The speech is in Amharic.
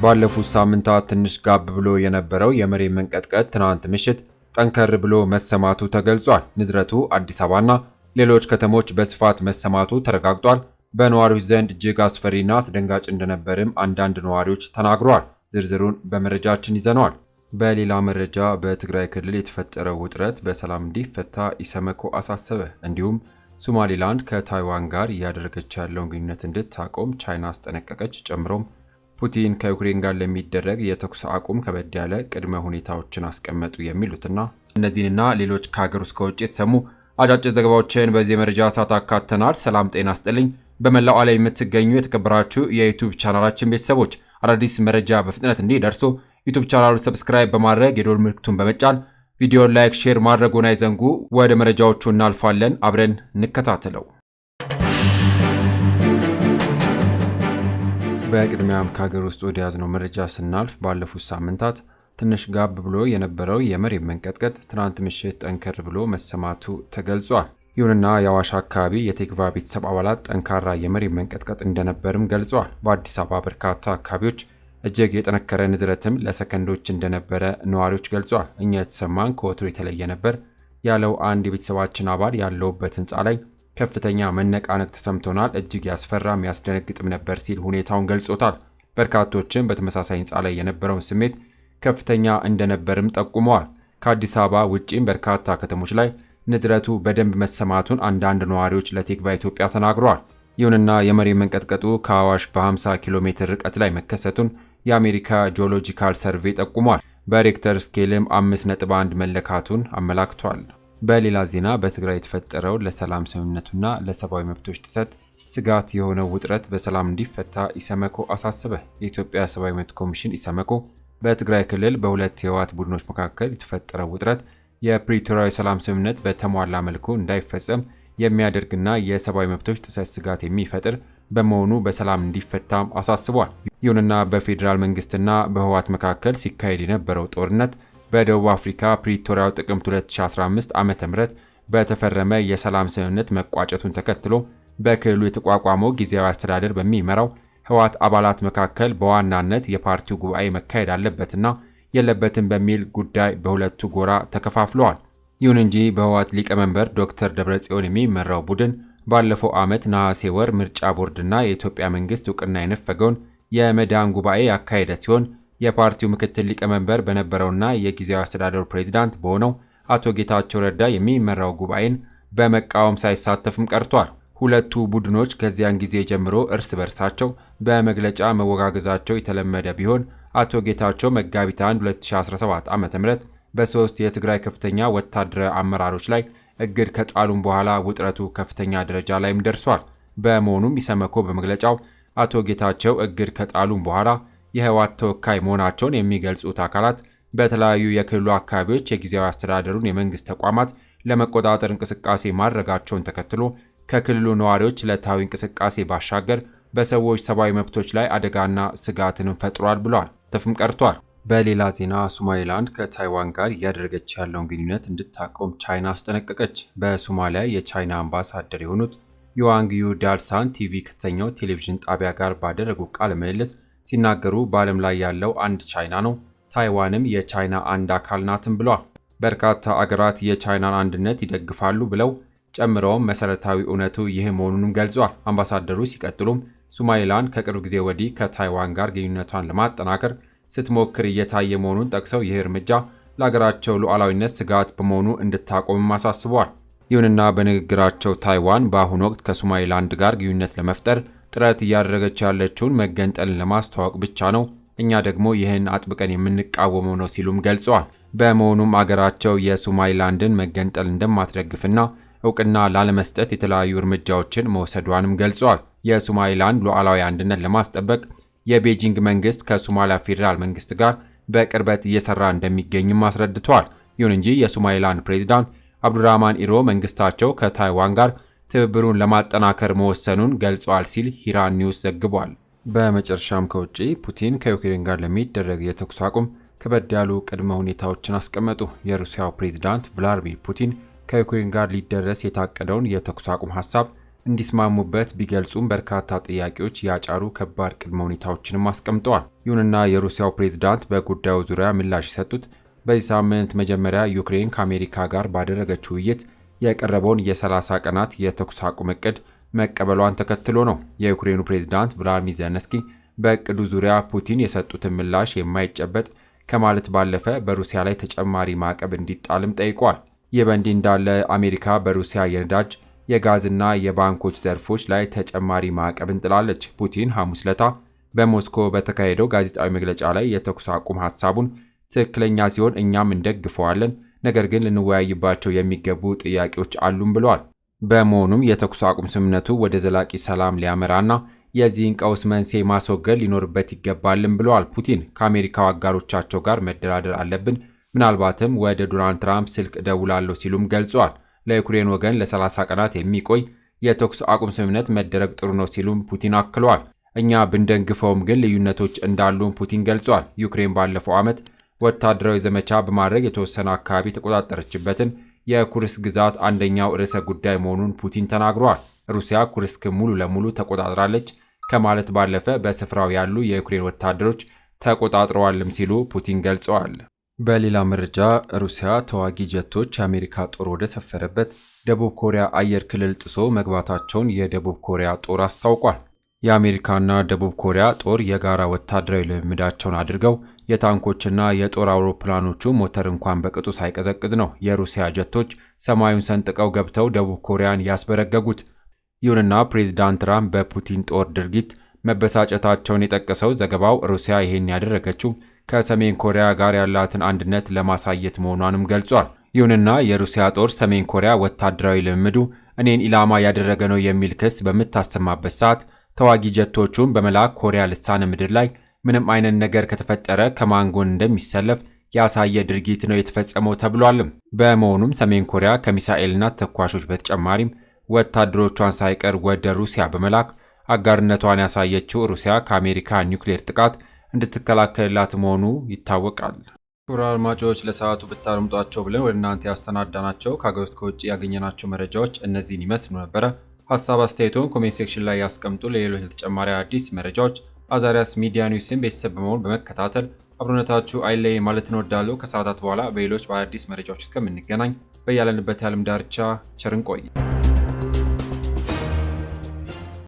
ባለፉት ሳምንታት ትንሽ ጋብ ብሎ የነበረው የመሬት መንቀጥቀጥ ትናንት ምሽት ጠንከር ብሎ መሰማቱ ተገልጿል። ንዝረቱ አዲስ አበባና ሌሎች ከተሞች በስፋት መሰማቱ ተረጋግጧል። በነዋሪዎች ዘንድ እጅግ አስፈሪና አስደንጋጭ እንደነበርም አንዳንድ ነዋሪዎች ተናግረዋል። ዝርዝሩን በመረጃችን ይዘነዋል። በሌላ መረጃ በትግራይ ክልል የተፈጠረው ውጥረት በሰላም እንዲፈታ ኢሰመኮ አሳሰበ። እንዲሁም ሶማሊላንድ ከታይዋን ጋር እያደረገች ያለውን ግንኙነት እንድታቆም ቻይና አስጠነቀቀች። ጨምሮም ፑቲን ከዩክሬን ጋር ለሚደረግ የተኩስ አቁም ከበድ ያለ ቅድመ ሁኔታዎችን አስቀመጡ የሚሉትና እነዚህንና ሌሎች ከሀገር ውስጥ ከውጭ የተሰሙ አጫጭር ዘገባዎችን በዚህ መረጃ ሰዓት አካተናል። ሰላም ጤና ይስጥልኝ። በመላው ዓለም የምትገኙ የተከበራችሁ የዩቲዩብ ቻናላችን ቤተሰቦች አዳዲስ መረጃ በፍጥነት እንዲደርሱ ዩቲዩብ ቻናሉን ሰብስክራይብ በማድረግ የደወል ምልክቱን በመጫን ቪዲዮን ላይክ፣ ሼር ማድረጉን አይዘንጉ። ወደ መረጃዎቹ እናልፋለን። አብረን እንከታተለው። በቅድሚያም ከሀገር ውስጥ ወደ ያዝነው መረጃ ስናልፍ ባለፉት ሳምንታት ትንሽ ጋብ ብሎ የነበረው የመሬት መንቀጥቀጥ ትናንት ምሽት ጠንከር ብሎ መሰማቱ ተገልጿል። ይሁንና የአዋሽ አካባቢ የቴክቫ ቤተሰብ አባላት ጠንካራ የመሬት መንቀጥቀጥ እንደነበርም ገልጿል። በአዲስ አበባ በርካታ አካባቢዎች እጅግ የጠነከረ ንዝረትም ለሰከንዶች እንደነበረ ነዋሪዎች ገልጿል። እኛ የተሰማን ከወትሮ የተለየ ነበር ያለው አንድ የቤተሰባችን አባል ያለውበት ህንፃ ላይ ከፍተኛ መነቃነቅ ተሰምቶናል፣ እጅግ ያስፈራም ያስደነግጥም ነበር ሲል ሁኔታውን ገልጾታል። በርካቶችም በተመሳሳይ ህንፃ ላይ የነበረውን ስሜት ከፍተኛ እንደነበርም ጠቁመዋል። ከአዲስ አበባ ውጪም በርካታ ከተሞች ላይ ንዝረቱ በደንብ መሰማቱን አንዳንድ ነዋሪዎች ለቴክቫ ኢትዮጵያ ተናግረዋል። ይሁንና የመሬት መንቀጥቀጡ ከአዋሽ በ50 ኪሎ ሜትር ርቀት ላይ መከሰቱን የአሜሪካ ጂኦሎጂካል ሰርቬይ ጠቁሟል። በሬክተር ስኬልም 5.1 መለካቱን አመላክቷል። በሌላ ዜና በትግራይ የተፈጠረው ለሰላም ስምምነቱና ለሰብአዊ መብቶች ጥሰት ስጋት የሆነው ውጥረት በሰላም እንዲፈታ ኢሰመኮ አሳሰበ። የኢትዮጵያ ሰብአዊ መብት ኮሚሽን ኢሰመኮ በትግራይ ክልል በሁለት የህወሓት ቡድኖች መካከል የተፈጠረው ውጥረት የፕሪቶሪያው የሰላም ስምምነት በተሟላ መልኩ እንዳይፈጸም የሚያደርግና የሰብአዊ መብቶች ጥሰት ስጋት የሚፈጥር በመሆኑ በሰላም እንዲፈታም አሳስቧል። ይሁንና በፌዴራል መንግስትና በህወሓት መካከል ሲካሄድ የነበረው ጦርነት በደቡብ አፍሪካ ፕሪቶሪያው ጥቅምት 2015 ዓ.ም በተፈረመ የሰላም ስምምነት መቋጨቱን ተከትሎ በክልሉ የተቋቋመው ጊዜያዊ አስተዳደር በሚመራው ህወሓት አባላት መካከል በዋናነት የፓርቲው ጉባኤ መካሄድ አለበትና የለበትም በሚል ጉዳይ በሁለቱ ጎራ ተከፋፍለዋል። ይሁን እንጂ በህወሓት ሊቀመንበር ዶክተር ደብረጽዮን የሚመራው ቡድን ባለፈው ዓመት ነሐሴ ወር ምርጫ ቦርድና የኢትዮጵያ መንግስት እውቅና የነፈገውን የመዳን ጉባኤ ያካሄደ ሲሆን የፓርቲው ምክትል ሊቀመንበር በነበረውና የጊዜያዊ አስተዳደሩ ፕሬዝዳንት በሆነው አቶ ጌታቸው ረዳ የሚመራው ጉባኤን በመቃወም ሳይሳተፍም ቀርቷል። ሁለቱ ቡድኖች ከዚያን ጊዜ ጀምሮ እርስ በርሳቸው በመግለጫ መወጋገዛቸው የተለመደ ቢሆን አቶ ጌታቸው መጋቢት 1 2017 ዓ.ም በሶስት የትግራይ ከፍተኛ ወታደራዊ አመራሮች ላይ እግድ ከጣሉም በኋላ ውጥረቱ ከፍተኛ ደረጃ ላይም ደርሷል። በመሆኑም ኢሰመኮ በመግለጫው አቶ ጌታቸው እግድ ከጣሉም በኋላ የህወሓት ተወካይ መሆናቸውን የሚገልጹት አካላት በተለያዩ የክልሉ አካባቢዎች የጊዜያዊ አስተዳደሩን የመንግስት ተቋማት ለመቆጣጠር እንቅስቃሴ ማድረጋቸውን ተከትሎ ከክልሉ ነዋሪዎች ዕለታዊ እንቅስቃሴ ባሻገር በሰዎች ሰብአዊ መብቶች ላይ አደጋና ስጋትንም ፈጥሯል ብሏል። ተፍም ቀርቷል። በሌላ ዜና ሶማሊላንድ ከታይዋን ጋር እያደረገች ያለውን ግንኙነት እንድታቆም ቻይና አስጠነቀቀች። በሶማሊያ የቻይና አምባሳደር የሆኑት ዩዋንግ ዩ ዳልሳን ቲቪ ከተሰኘው ቴሌቪዥን ጣቢያ ጋር ባደረጉ ቃለ ምልልስ ሲናገሩ በዓለም ላይ ያለው አንድ ቻይና ነው፣ ታይዋንም የቻይና አንድ አካል ናትም ብለዋል። በርካታ አገራት የቻይናን አንድነት ይደግፋሉ ብለው ጨምረውም መሰረታዊ እውነቱ ይህ መሆኑንም ገልጿል። አምባሳደሩ ሲቀጥሉም ሶማሊላንድ ከቅርብ ጊዜ ወዲህ ከታይዋን ጋር ግንኙነቷን ለማጠናከር ስትሞክር እየታየ መሆኑን ጠቅሰው ይህ እርምጃ ለሀገራቸው ሉዓላዊነት ስጋት በመሆኑ እንድታቆምም አሳስበዋል። ይሁንና በንግግራቸው ታይዋን በአሁኑ ወቅት ከሶማሊላንድ ጋር ግንኙነት ለመፍጠር ጥረት እያደረገች ያለችውን መገንጠልን ለማስተዋወቅ ብቻ ነው፣ እኛ ደግሞ ይህን አጥብቀን የምንቃወመው ነው ሲሉም ገልጸዋል። በመሆኑም አገራቸው የሶማሊላንድን መገንጠል እንደማትደግፍና እውቅና ላለመስጠት የተለያዩ እርምጃዎችን መውሰዷንም ገልጸዋል። የሶማሊላንድ ሉዓላዊ አንድነት ለማስጠበቅ የቤጂንግ መንግስት ከሶማሊያ ፌዴራል መንግስት ጋር በቅርበት እየሰራ እንደሚገኝም አስረድተዋል። ይሁን እንጂ የሶማሊላንድ ፕሬዝዳንት አብዱራህማን ኢሮ መንግስታቸው ከታይዋን ጋር ትብብሩን ለማጠናከር መወሰኑን ገልጿል ሲል ሂራን ኒውስ ዘግቧል። በመጨረሻም ከውጪ ፑቲን ከዩክሬን ጋር ለሚደረግ የተኩስ አቁም ከበድ ያሉ ቅድመ ሁኔታዎችን አስቀመጡ። የሩሲያው ፕሬዝዳንት ቭላድሚር ፑቲን ከዩክሬን ጋር ሊደረስ የታቀደውን የተኩስ አቁም ሐሳብ እንዲስማሙበት ቢገልጹም በርካታ ጥያቄዎች ያጫሩ ከባድ ቅድመ ሁኔታዎችንም አስቀምጠዋል። ይሁንና የሩሲያው ፕሬዝዳንት በጉዳዩ ዙሪያ ምላሽ የሰጡት በዚህ ሳምንት መጀመሪያ ዩክሬን ከአሜሪካ ጋር ባደረገችው ውይይት የቀረበውን የ30 ቀናት የተኩስ አቁም እቅድ መቀበሏን ተከትሎ ነው። የዩክሬኑ ፕሬዝዳንት ቭላድሚር ዜሌንስኪ በእቅዱ ዙሪያ ፑቲን የሰጡትን ምላሽ የማይጨበጥ ከማለት ባለፈ በሩሲያ ላይ ተጨማሪ ማዕቀብ እንዲጣልም ጠይቋል። ይህ በእንዲህ እንዳለ አሜሪካ በሩሲያ የነዳጅ የጋዝና የባንኮች ዘርፎች ላይ ተጨማሪ ማዕቀብ እንጥላለች። ፑቲን ሐሙስ ዕለት በሞስኮ በተካሄደው ጋዜጣዊ መግለጫ ላይ የተኩስ አቁም ሐሳቡን ትክክለኛ ሲሆን እኛም እንደግፈዋለን፣ ነገር ግን ልንወያይባቸው የሚገቡ ጥያቄዎች አሉን ብለዋል። በመሆኑም የተኩስ አቁም ስምምነቱ ወደ ዘላቂ ሰላም ሊያመራና የዚህን ቀውስ መንስኤ ማስወገድ ሊኖርበት ይገባልን ብለዋል ፑቲን። ከአሜሪካው አጋሮቻቸው ጋር መደራደር አለብን፣ ምናልባትም ወደ ዶናልድ ትራምፕ ስልክ እደውላለሁ ሲሉም ገልጸዋል። ለዩክሬን ወገን ለ30 ቀናት የሚቆይ የተኩስ አቁም ስምምነት መደረግ ጥሩ ነው ሲሉም ፑቲን አክለዋል። እኛ ብንደግፈውም ግን ልዩነቶች እንዳሉን ፑቲን ገልጿል። ዩክሬን ባለፈው ዓመት ወታደራዊ ዘመቻ በማድረግ የተወሰነ አካባቢ የተቆጣጠረችበትን የኩርስክ ግዛት አንደኛው ርዕሰ ጉዳይ መሆኑን ፑቲን ተናግረዋል። ሩሲያ ኩርስክን ሙሉ ለሙሉ ተቆጣጥራለች ከማለት ባለፈ በስፍራው ያሉ የዩክሬን ወታደሮች ተቆጣጥረዋልም ሲሉ ፑቲን ገልጸዋል። በሌላ መረጃ ሩሲያ ተዋጊ ጀቶች የአሜሪካ ጦር ወደ ሰፈረበት ደቡብ ኮሪያ አየር ክልል ጥሶ መግባታቸውን የደቡብ ኮሪያ ጦር አስታውቋል። የአሜሪካና ደቡብ ኮሪያ ጦር የጋራ ወታደራዊ ልምምዳቸውን አድርገው የታንኮችና የጦር አውሮፕላኖቹ ሞተር እንኳን በቅጡ ሳይቀዘቅዝ ነው የሩሲያ ጀቶች ሰማዩን ሰንጥቀው ገብተው ደቡብ ኮሪያን ያስበረገጉት። ይሁንና ፕሬዝዳንት ትራምፕ በፑቲን ጦር ድርጊት መበሳጨታቸውን የጠቀሰው ዘገባው ሩሲያ ይህን ያደረገችው ከሰሜን ኮሪያ ጋር ያላትን አንድነት ለማሳየት መሆኗንም ገልጿል። ይሁንና የሩሲያ ጦር ሰሜን ኮሪያ ወታደራዊ ልምምዱ እኔን ኢላማ ያደረገ ነው የሚል ክስ በምታሰማበት ሰዓት ተዋጊ ጀቶቹን በመላክ ኮሪያ ልሳነ ምድር ላይ ምንም አይነት ነገር ከተፈጠረ ከማን ጎን እንደሚሰለፍ ያሳየ ድርጊት ነው የተፈጸመው ተብሏልም። በመሆኑም ሰሜን ኮሪያ ከሚሳኤልና ተኳሾች በተጨማሪም ወታደሮቿን ሳይቀር ወደ ሩሲያ በመላክ አጋርነቷን ያሳየችው ሩሲያ ከአሜሪካ ኒውክሌር ጥቃት እንድትከላከልላት መሆኑ ይታወቃል። ክቡራን አድማጮች ለሰዓቱ ብታደምጧቸው ብለን ወደ እናንተ ያስተናዳናቸው ከሀገር ውስጥ ከውጭ ያገኘናቸው መረጃዎች እነዚህን ይመስሉ ነበረ። ሀሳብ አስተያየቶን ኮሜንት ሴክሽን ላይ ያስቀምጡ። ለሌሎች ተጨማሪ አዲስ መረጃዎች አዛሪያስ ሚዲያ ኒውስን ቤተሰብ በመሆን በመከታተል አብሮነታችሁ አይለይ ማለት እንወዳለሁ። ከሰዓታት በኋላ በሌሎች በአዲስ መረጃዎች እስከምንገናኝ በያለንበት የዓለም ዳርቻ ቸር እንቆይ።